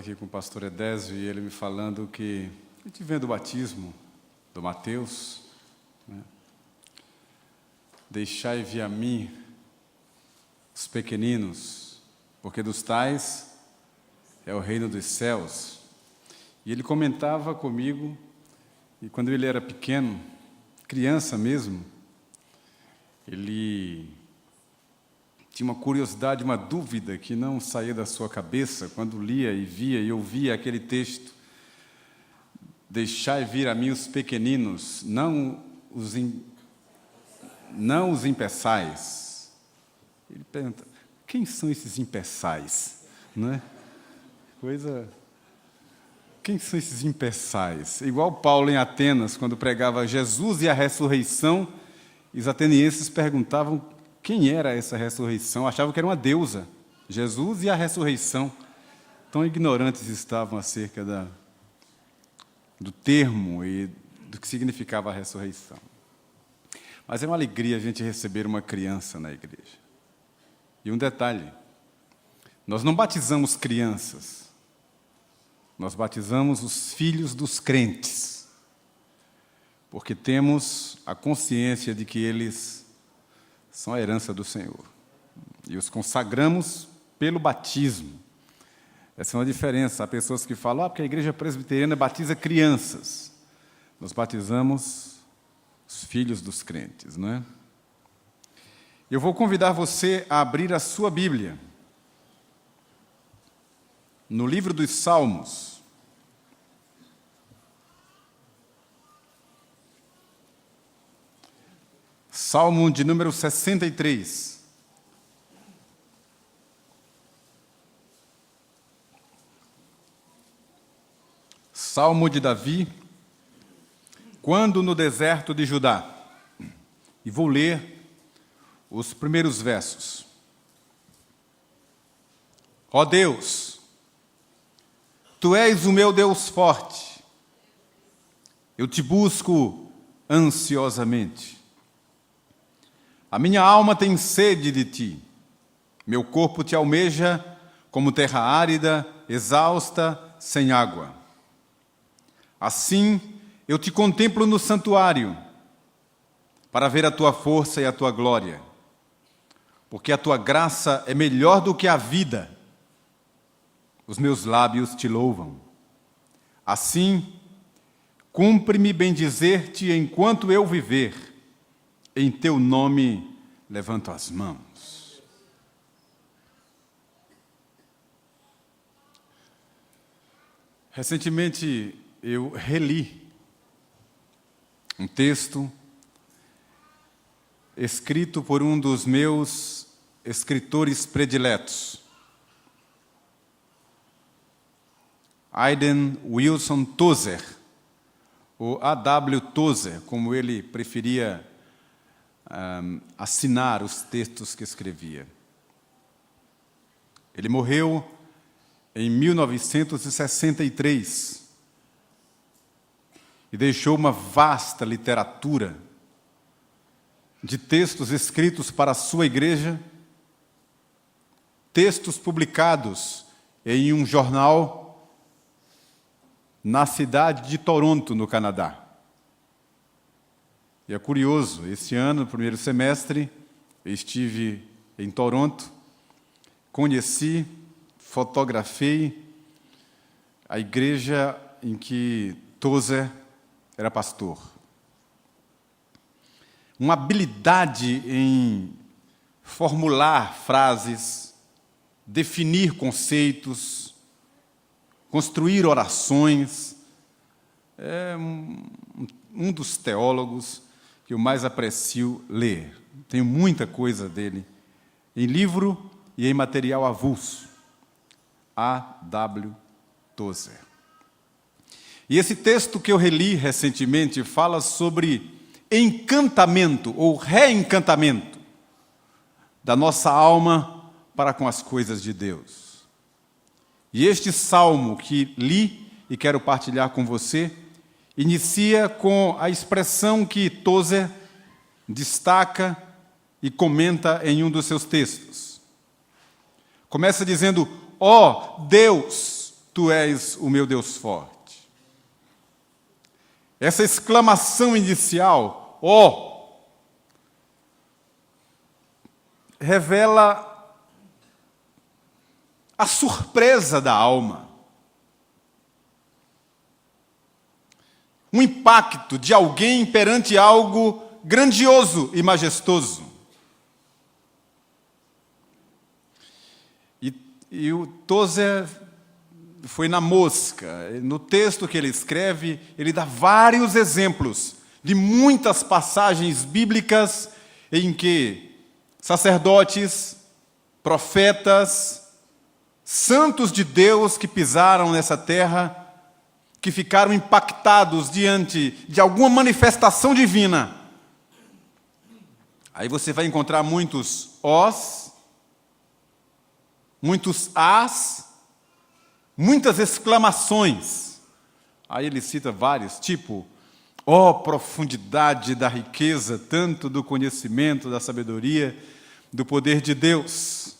aqui com o pastor Edésio e ele me falando que a gente vendo o batismo do Mateus, né? Deixai vir a mim os pequeninos, porque dos tais é o reino dos céus. E ele comentava comigo, e quando ele era pequeno, criança mesmo, ele tinha uma curiosidade, uma dúvida que não saía da sua cabeça quando lia e via e ouvia aquele texto. Deixai vir a mim os pequeninos, não os impeçais. Ele pergunta, quem são esses impeçais? Não é? Quem são esses impeçais? Igual Paulo em Atenas, quando pregava Jesus e a ressurreição, os atenienses perguntavam quem era essa ressurreição, achavam que era uma deusa, Jesus e a ressurreição. Tão ignorantes estavam acerca do termo e do que significava a ressurreição. Mas é uma alegria a gente receber uma criança na igreja. E um detalhe, nós não batizamos crianças, nós batizamos os filhos dos crentes, porque temos a consciência de que eles são a herança do Senhor. E os consagramos pelo batismo. Essa é uma diferença. Há pessoas que falam, porque a igreja presbiteriana batiza crianças. Nós batizamos os filhos dos crentes, não é? Eu vou convidar você a abrir a sua Bíblia no livro dos Salmos. Salmo de número 63. Salmo de Davi, quando no deserto de Judá. E vou ler os primeiros versos. Ó Deus, Tu és o meu Deus forte. Eu te busco ansiosamente. A minha alma tem sede de ti. Meu corpo te almeja como terra árida, exausta, sem água. Assim, eu te contemplo no santuário, para ver a tua força e a tua glória. Porque a tua graça é melhor do que a vida. Os meus lábios te louvam. Assim, cumpre-me bendizer-te enquanto eu viver. Em teu nome levanto as mãos. Recentemente eu reli um texto escrito por um dos meus escritores prediletos, Hayden Wilson Tozer, ou A.W. Tozer, como ele preferia assinar os textos que escrevia. Ele morreu em 1963 e deixou uma vasta literatura de textos escritos para a sua igreja, textos publicados em um jornal na cidade de Toronto, no Canadá. E é curioso, esse ano, no primeiro semestre, eu estive em Toronto, conheci, fotografei a igreja em que Tozer era pastor. Uma habilidade em formular frases, definir conceitos, construir orações. É um dos teólogos que eu mais aprecio ler. Tenho muita coisa dele em livro e em material avulso. A.W. Tozer. E esse texto que eu reli recentemente fala sobre encantamento ou reencantamento da nossa alma para com as coisas de Deus. E este salmo que li e quero partilhar com você inicia com a expressão que Tozer destaca e comenta em um dos seus textos. Começa dizendo, ó Deus, tu és o meu Deus forte. Essa exclamação inicial, ó, revela a surpresa da alma. Um impacto de alguém perante algo grandioso e majestoso. E o Tozer foi na mosca. No texto que ele escreve, ele dá vários exemplos de muitas passagens bíblicas em que sacerdotes, profetas, santos de Deus que pisaram nessa terra, que ficaram impactados diante de alguma manifestação divina. Aí você vai encontrar muitos os, muitos as, muitas exclamações. Aí ele cita vários, tipo, ó profundidade da riqueza, tanto do conhecimento, da sabedoria, do poder de Deus.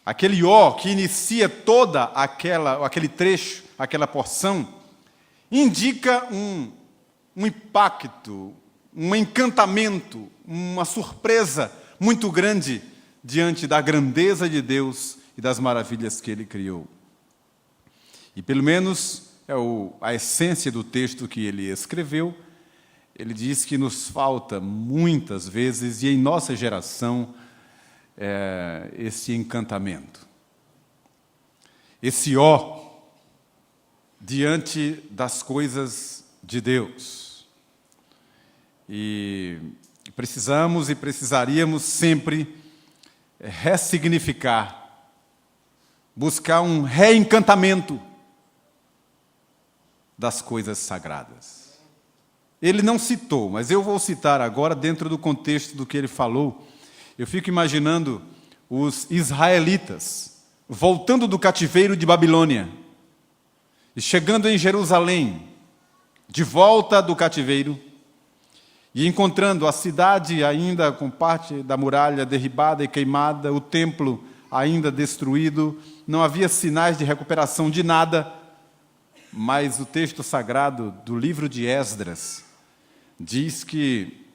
Aquele ó que inicia toda aquele trecho, aquela porção, indica um impacto, um encantamento, uma surpresa muito grande diante da grandeza de Deus e das maravilhas que Ele criou. E pelo menos é a essência do texto que ele escreveu. Ele diz que nos falta muitas vezes, e em nossa geração, esse encantamento. Esse ó diante das coisas de Deus. E precisamos e precisaríamos sempre ressignificar, buscar um reencantamento das coisas sagradas. Ele não citou, mas eu vou citar agora dentro do contexto do que ele falou. Eu fico imaginando os israelitas voltando do cativeiro de Babilônia e chegando em Jerusalém, de volta do cativeiro, e encontrando a cidade ainda com parte da muralha derribada e queimada, o templo ainda destruído, não havia sinais de recuperação de nada, mas o texto sagrado do livro de Esdras diz que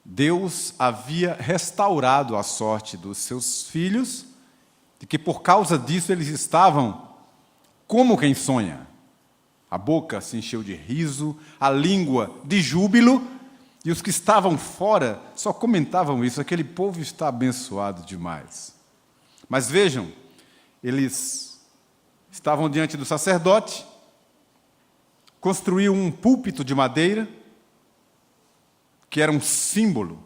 Deus havia restaurado a sorte dos seus filhos, e que por causa disso eles estavam como quem sonha. A boca se encheu de riso, a língua de júbilo, e os que estavam fora só comentavam isso, aquele povo está abençoado demais. Mas vejam, eles estavam diante do sacerdote, construiu um púlpito de madeira, que era um símbolo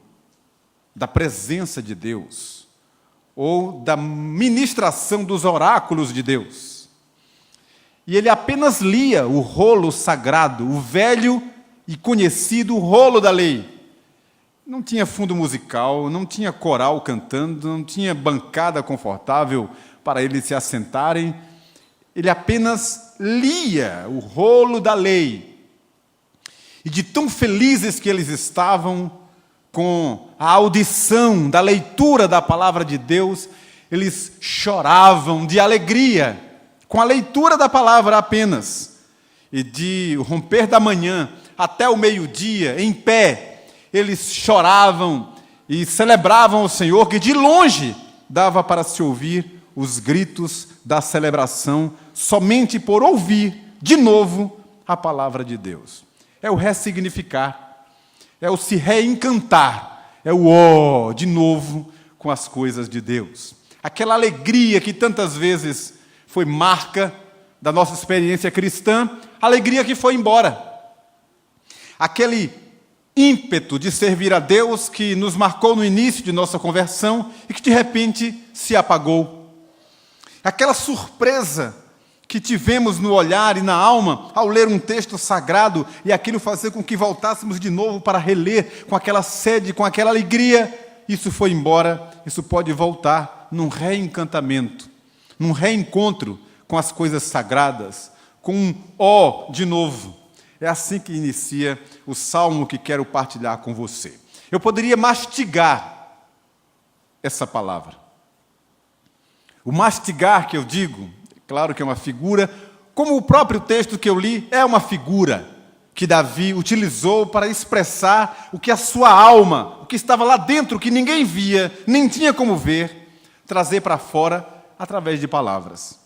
da presença de Deus, ou da ministração dos oráculos de Deus. E ele apenas lia o rolo sagrado, o velho e conhecido rolo da lei. Não tinha fundo musical, não tinha coral cantando, não tinha bancada confortável para eles se assentarem. Ele apenas lia o rolo da lei. E de tão felizes que eles estavam com a audição da leitura da palavra de Deus, eles choravam de alegria com a leitura da palavra apenas. E de romper da manhã até o meio-dia, em pé, eles choravam e celebravam o Senhor, que de longe dava para se ouvir os gritos da celebração, somente por ouvir de novo a palavra de Deus. É o ressignificar, é o se reencantar, é o ó, de novo, com as coisas de Deus. Aquela alegria que tantas vezes foi marca da nossa experiência cristã, alegria que foi embora. Aquele ímpeto de servir a Deus que nos marcou no início de nossa conversão e que de repente se apagou. Aquela surpresa que tivemos no olhar e na alma ao ler um texto sagrado e aquilo fazer com que voltássemos de novo para reler com aquela sede, com aquela alegria, isso foi embora, isso pode voltar num reencantamento, num reencontro com as coisas sagradas, com um ó de novo. É assim que inicia o salmo que quero partilhar com você. Eu poderia mastigar essa palavra. O mastigar que eu digo, claro que é uma figura, como o próprio texto que eu li é uma figura que Davi utilizou para expressar o que a sua alma, o que estava lá dentro, que ninguém via, nem tinha como ver, trazer para fora através de palavras.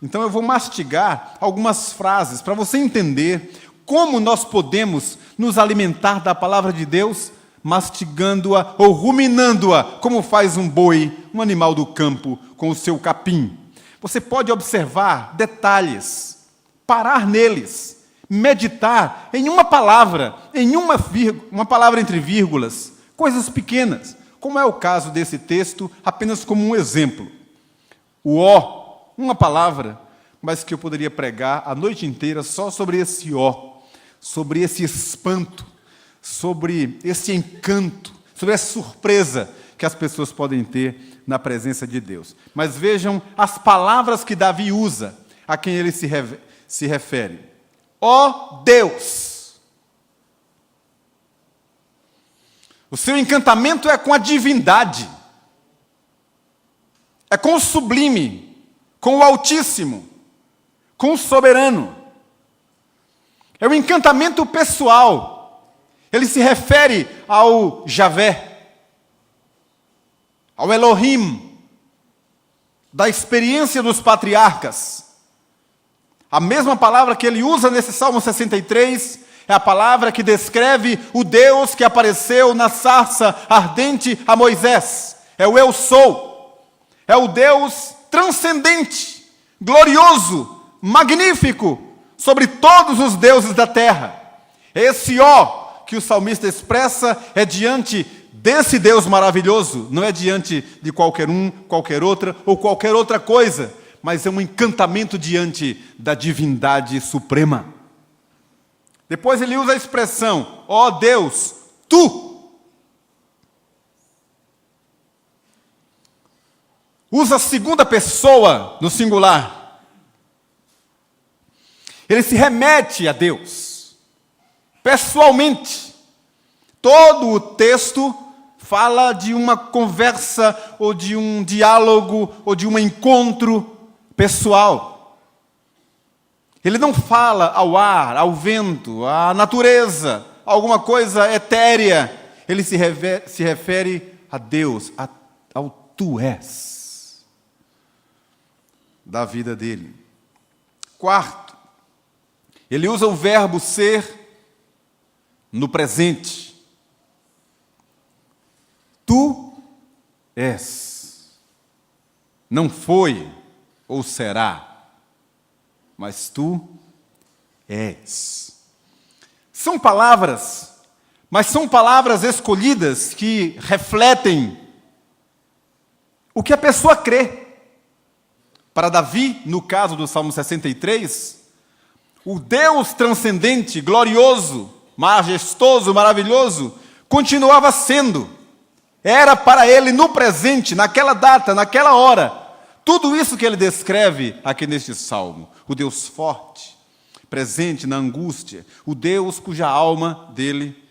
Então eu vou mastigar algumas frases para você entender como nós podemos nos alimentar da palavra de Deus, mastigando-a ou ruminando-a, como faz um boi, um animal do campo, com o seu capim. Você pode observar detalhes, parar neles, meditar em uma palavra, em uma palavra entre vírgulas, coisas pequenas, como é o caso desse texto, apenas como um exemplo. O ó, uma palavra, mas que eu poderia pregar a noite inteira só sobre esse ó, sobre esse espanto, sobre esse encanto, sobre essa surpresa que as pessoas podem ter na presença de Deus. Mas vejam as palavras que Davi usa, a quem ele se refere. Ó Deus! O seu encantamento é com a divindade, é com o sublime, com o Altíssimo, com o soberano. É um encantamento pessoal. Ele se refere ao Javé, ao Elohim, da experiência dos patriarcas. A mesma palavra que ele usa nesse Salmo 63 é a palavra que descreve o Deus que apareceu na sarça ardente a Moisés. É o Eu Sou. É o Deus transcendente, glorioso, magnífico, sobre todos os deuses da terra. Esse ó que o salmista expressa é diante desse Deus maravilhoso, não é diante de qualquer um, qualquer outra ou qualquer outra coisa, mas é um encantamento diante da divindade suprema. Depois ele usa a expressão, ó Deus, tu. Usa a segunda pessoa no singular. Ele se remete a Deus, pessoalmente. Todo o texto fala de uma conversa, ou de um diálogo, ou de um encontro pessoal. Ele não fala ao ar, ao vento, à natureza, a alguma coisa etérea. Ele se refere a Deus, ao tu és, da vida dele. Quarto, ele usa o verbo ser no presente. Tu és. Não foi ou será, mas tu és. São palavras, mas são palavras escolhidas que refletem o que a pessoa crê. Para Davi, no caso do Salmo 63, o Deus transcendente, glorioso, majestoso, maravilhoso, continuava sendo. Era para ele no presente, naquela data, naquela hora. Tudo isso que ele descreve aqui neste salmo. O Deus forte, presente na angústia. O Deus cuja alma dele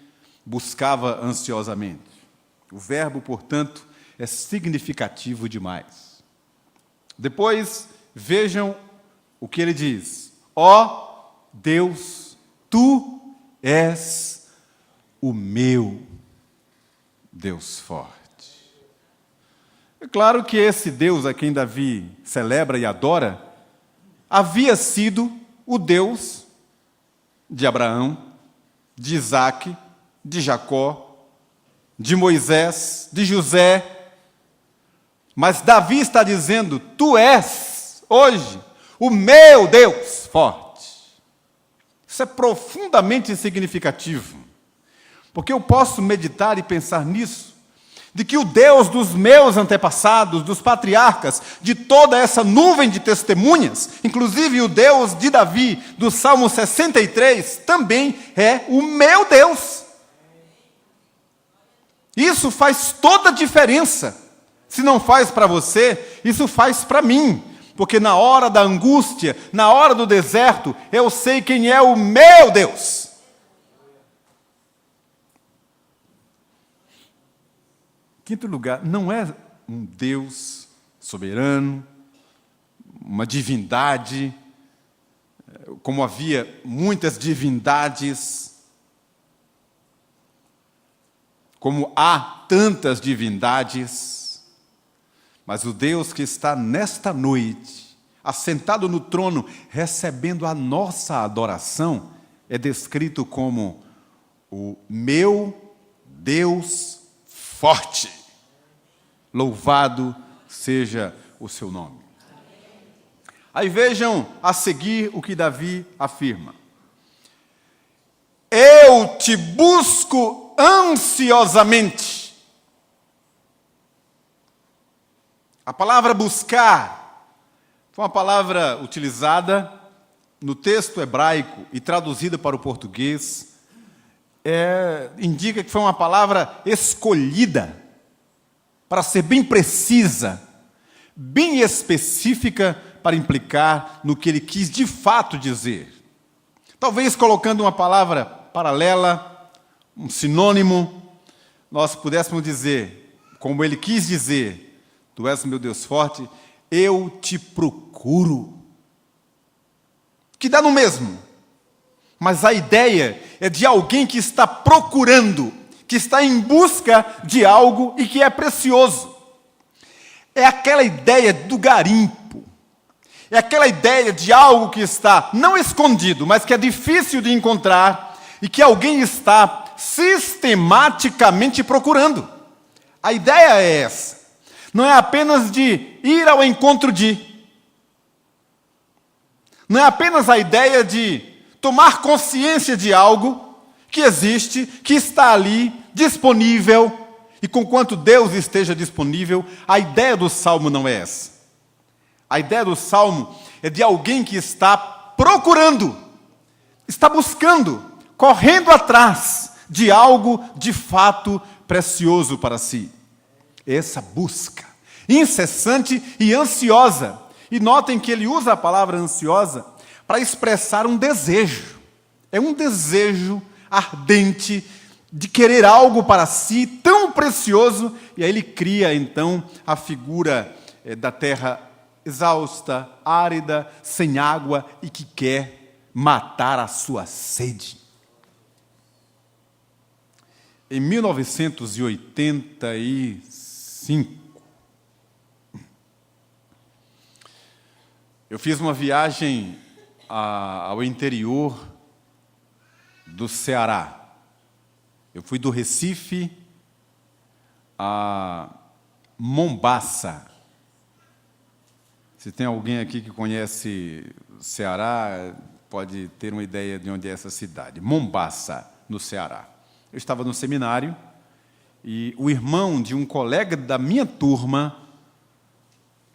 buscava ansiosamente. O verbo, portanto, é significativo demais. Depois, vejam o que ele diz. Ó Deus, tu és o meu Deus forte. É claro que esse Deus a quem Davi celebra e adora, havia sido o Deus de Abraão, de Isaque, de Jacó, de Moisés, de José. Mas Davi está dizendo, tu és, hoje, o meu Deus forte. Isso é profundamente significativo, porque eu posso meditar e pensar nisso, de que o Deus dos meus antepassados, dos patriarcas, de toda essa nuvem de testemunhas, inclusive o Deus de Davi, do Salmo 63, também é o meu Deus. Isso faz toda a diferença. Se não faz para você, isso faz para mim. Porque na hora da angústia, na hora do deserto, eu sei quem é o meu Deus. Quinto lugar, não é um Deus soberano, uma divindade, como havia muitas divindades, como há tantas divindades, mas o Deus que está nesta noite, assentado no trono, recebendo a nossa adoração, é descrito como o meu Deus forte. Louvado seja o seu nome. Aí vejam a seguir o que Davi afirma. Eu te busco ansiosamente. A palavra buscar foi uma palavra utilizada no texto hebraico e traduzida para o português. Indica que foi uma palavra escolhida para ser bem precisa, bem específica para implicar no que ele quis de fato dizer. Talvez colocando uma palavra paralela, um sinônimo, nós pudéssemos dizer, como ele quis dizer, tu és meu Deus forte, eu te procuro. Que dá no mesmo, mas a ideia é de alguém que está procurando, que está em busca de algo e que é precioso. É aquela ideia do garimpo. É aquela ideia de algo que está não escondido, mas que é difícil de encontrar e que alguém está sistematicamente procurando. A ideia é essa. Não é apenas de ir ao encontro de. Não é apenas a ideia de tomar consciência de algo que existe, que está ali, disponível, e conquanto Deus esteja disponível, a ideia do Salmo não é essa. A ideia do Salmo é de alguém que está procurando, está buscando, correndo atrás de algo de fato precioso para si. Essa busca incessante e ansiosa. E notem que ele usa a palavra ansiosa para expressar um desejo. É um desejo ardente de querer algo para si tão precioso, e aí ele cria então a figura da terra exausta, árida, sem água e que quer matar a sua sede. Em 1985, eu fiz uma viagem ao interior do Ceará. Eu fui do Recife a Mombaça. Se tem alguém aqui que conhece o Ceará, pode ter uma ideia de onde é essa cidade. Mombaça, no Ceará. Eu estava no seminário e o irmão de um colega da minha turma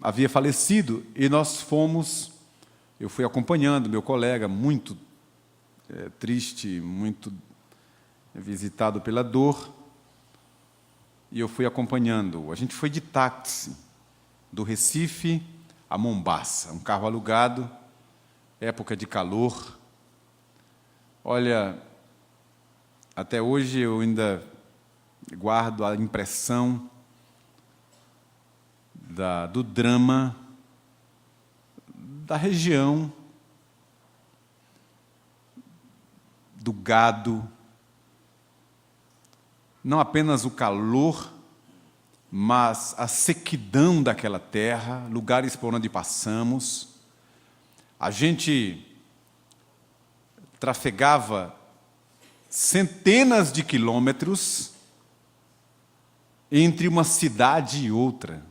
havia falecido e nós fomos, eu fui acompanhando meu colega, muito triste, muito visitado pela dor, e eu fui acompanhando. A gente foi de táxi, do Recife a Mombaça, um carro alugado, época de calor. Olha, até hoje eu ainda guardo a impressão do drama da região, do gado, não apenas o calor, mas a sequidão daquela terra, lugares por onde passamos. A gente trafegava centenas de quilômetros entre uma cidade e outra.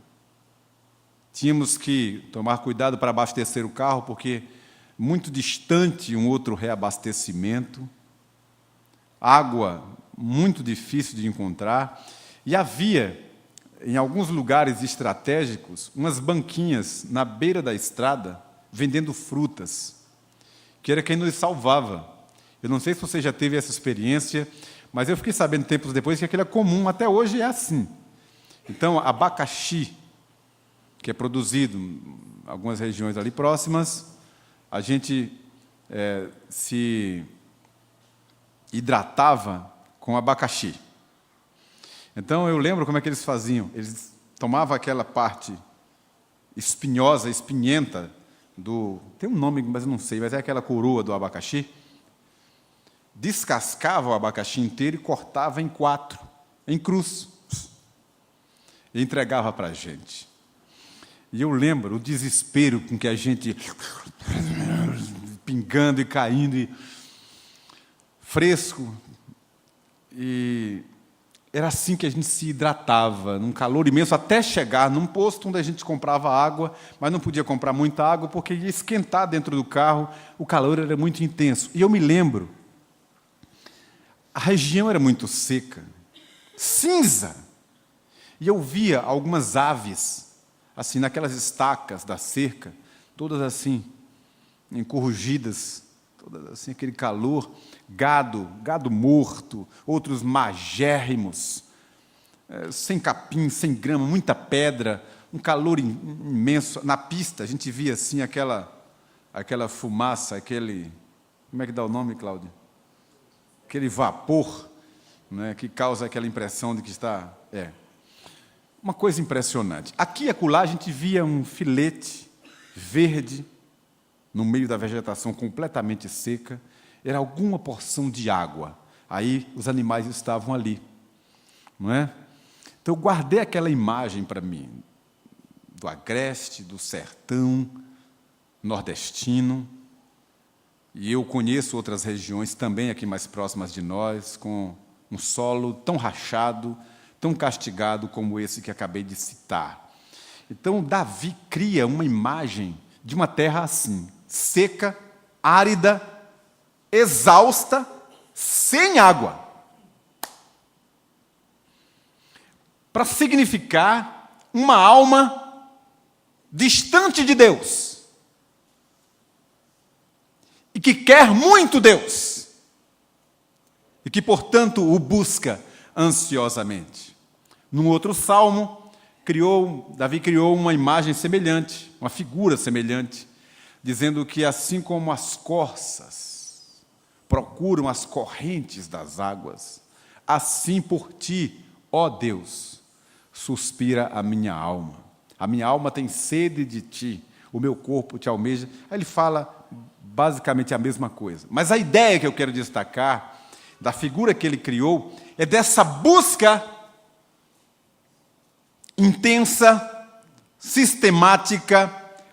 Tínhamos que tomar cuidado para abastecer o carro, porque muito distante um outro reabastecimento. Água muito difícil de encontrar. E havia, em alguns lugares estratégicos, umas banquinhas na beira da estrada, vendendo frutas, que era quem nos salvava. Eu não sei se você já teve essa experiência, mas eu fiquei sabendo tempos depois que aquilo é comum, até hoje é assim. Então, abacaxi, que é produzido em algumas regiões ali próximas, a gente se hidratava com abacaxi. Então, eu lembro como é que eles faziam. Eles tomavam aquela parte espinhosa, espinhenta tem um nome, mas eu não sei, mas é aquela coroa do abacaxi, descascava o abacaxi inteiro e cortava em 4, em cruz, e entregava para a gente. E eu lembro o desespero com que a gente, pingando e caindo, e fresco, e era assim que a gente se hidratava, num calor imenso, até chegar num posto onde a gente comprava água, mas não podia comprar muita água, porque ia esquentar dentro do carro, o calor era muito intenso. E eu me lembro, a região era muito seca, cinza, e eu via algumas aves, assim, naquelas estacas da cerca, todas assim, encorrugidas, todas assim, aquele calor, gado morto, outros magérrimos, sem capim, sem grama, muita pedra, um calor imenso. Na pista, a gente via assim aquela fumaça, como é que dá o nome, Cláudio? Aquele vapor, né, que causa aquela impressão de que está... Uma coisa impressionante. Aqui e acolá a gente via um filete verde no meio da vegetação completamente seca. Era alguma porção de água. Aí os animais estavam ali. Não é? Então eu guardei aquela imagem para mim, do agreste, do sertão nordestino. E eu conheço outras regiões também aqui mais próximas de nós, com um solo tão rachado, tão castigado como esse que acabei de citar. Então, Davi cria uma imagem de uma terra assim, seca, árida, exausta, sem água. Para significar uma alma distante de Deus. E que quer muito Deus. E que, portanto, o busca ansiosamente. Num outro salmo, Davi criou uma imagem semelhante, uma figura semelhante, dizendo que assim como as corças procuram as correntes das águas, assim por ti, ó Deus, suspira a minha alma. A minha alma tem sede de ti, o meu corpo te almeja. Aí ele fala basicamente a mesma coisa. Mas a ideia que eu quero destacar, da figura que ele criou, é dessa busca intensa, sistemática,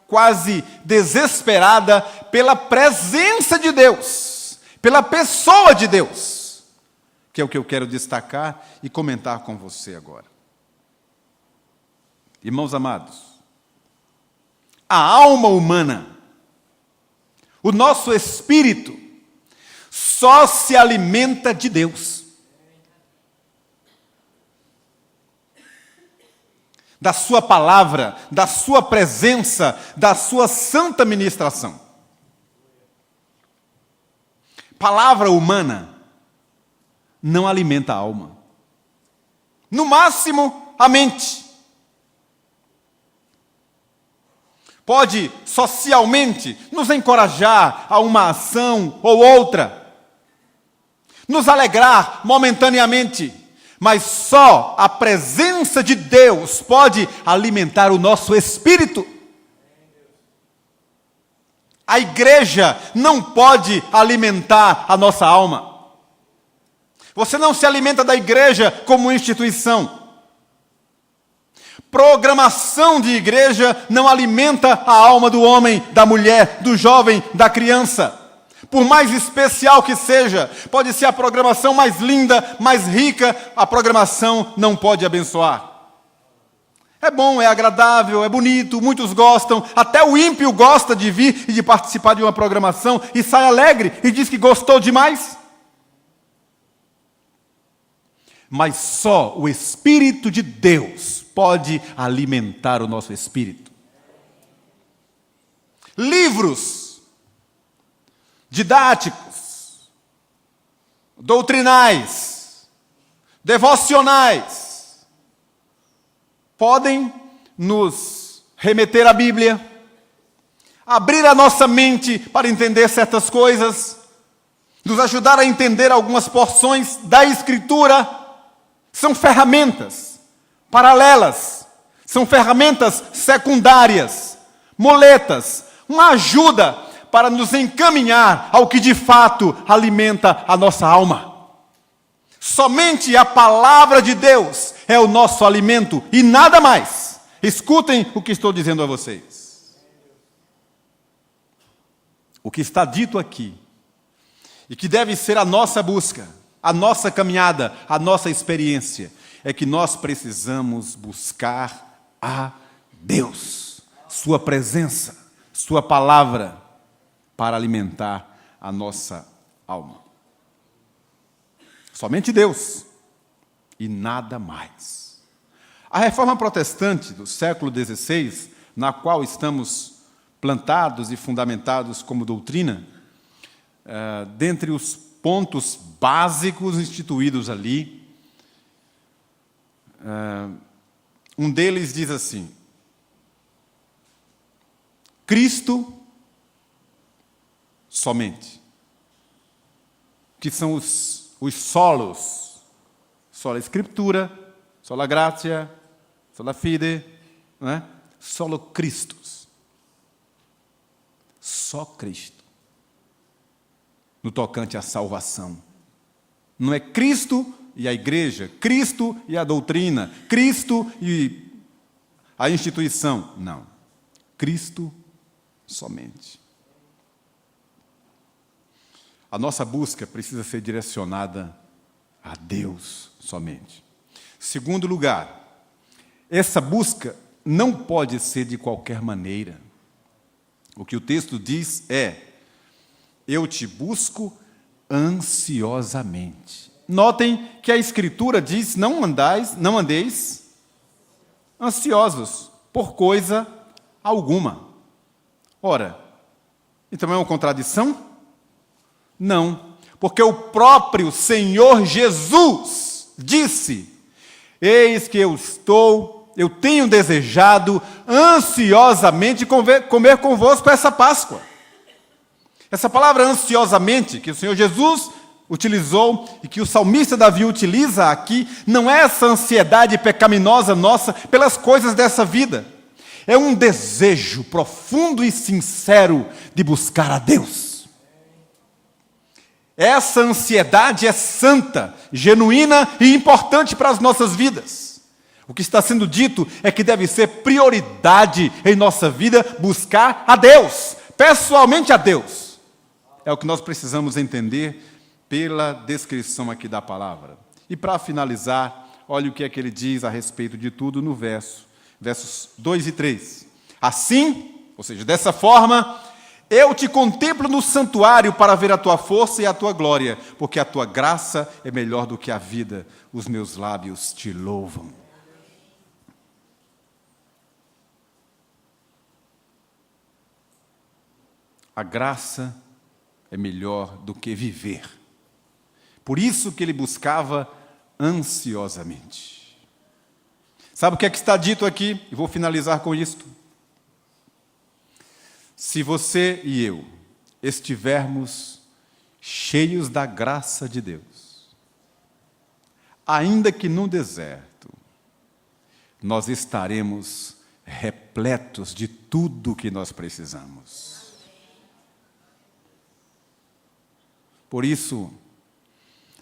quase desesperada pela presença de Deus, pela pessoa de Deus, que é o que eu quero destacar e comentar com você agora. Irmãos amados, a alma humana, o nosso espírito, só se alimenta de Deus. Da sua palavra, da sua presença, da sua santa ministração. Palavra humana não alimenta a alma. No máximo, a mente. Pode socialmente nos encorajar a uma ação ou outra, nos alegrar momentaneamente, mas só a presença de Deus pode alimentar o nosso espírito. A igreja não pode alimentar a nossa alma. Você não se alimenta da igreja como instituição. Programação de igreja não alimenta a alma do homem, da mulher, do jovem, da criança. Por mais especial que seja, pode ser a programação mais linda, mais rica, a programação não pode abençoar. É bom, é agradável, é bonito, muitos gostam, até o ímpio gosta de vir e de participar de uma programação e sai alegre e diz que gostou demais. Mas só o Espírito de Deus pode alimentar o nosso espírito. Livros didáticos, doutrinais, devocionais, podem nos remeter à Bíblia, abrir a nossa mente para entender certas coisas, nos ajudar a entender algumas porções da Escritura. São ferramentas paralelas, são ferramentas secundárias, muletas, uma ajuda para nos encaminhar ao que de fato alimenta a nossa alma. Somente a palavra de Deus é o nosso alimento e nada mais. Escutem o que estou dizendo a vocês. O que está dito aqui, e que deve ser a nossa busca, a nossa caminhada, a nossa experiência, é que nós precisamos buscar a Deus, Sua presença, Sua palavra, para alimentar a nossa alma. Somente Deus e nada mais. A reforma protestante do século XVI, na qual estamos plantados e fundamentados como doutrina, dentre os pontos básicos instituídos ali, um deles diz assim: Cristo somente, que são os solos, sola Escritura, sola gratia, sola fide, não é? Solo Christus. Só Cristo. No tocante à salvação. Não é Cristo e a igreja, Cristo e a doutrina, Cristo e a instituição. Não. Cristo somente. A nossa busca precisa ser direcionada a Deus somente. Segundo lugar, essa busca não pode ser de qualquer maneira. O que o texto diz é: eu te busco ansiosamente. Notem que a Escritura diz: não andeis ansiosos por coisa alguma. Ora, então é uma contradição? Não, porque o próprio Senhor Jesus disse: eis que eu tenho desejado ansiosamente comer convosco essa Páscoa. Essa palavra ansiosamente, que o Senhor Jesus utilizou e que o salmista Davi utiliza aqui, não é essa ansiedade pecaminosa nossa pelas coisas dessa vida. É um desejo profundo e sincero de buscar a Deus. Essa ansiedade é santa, genuína e importante para as nossas vidas. O que está sendo dito é que deve ser prioridade em nossa vida buscar a Deus, pessoalmente a Deus. É o que nós precisamos entender pela descrição aqui da palavra. E para finalizar, olha o que é que ele diz a respeito de tudo no versos 2 e 3. Assim, ou seja, dessa forma, eu te contemplo no santuário para ver a tua força e a tua glória, porque a tua graça é melhor do que a vida, os meus lábios te louvam. A graça é melhor do que viver. Por isso que ele buscava ansiosamente. Sabe o que é que está dito aqui? E vou finalizar com isto. Se você e eu estivermos cheios da graça de Deus, ainda que no deserto, nós estaremos repletos de tudo o que nós precisamos. Por isso,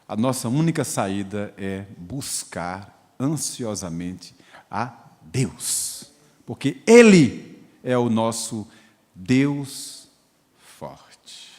a nossa única saída é buscar ansiosamente a Deus, porque Ele é o nosso Deus forte.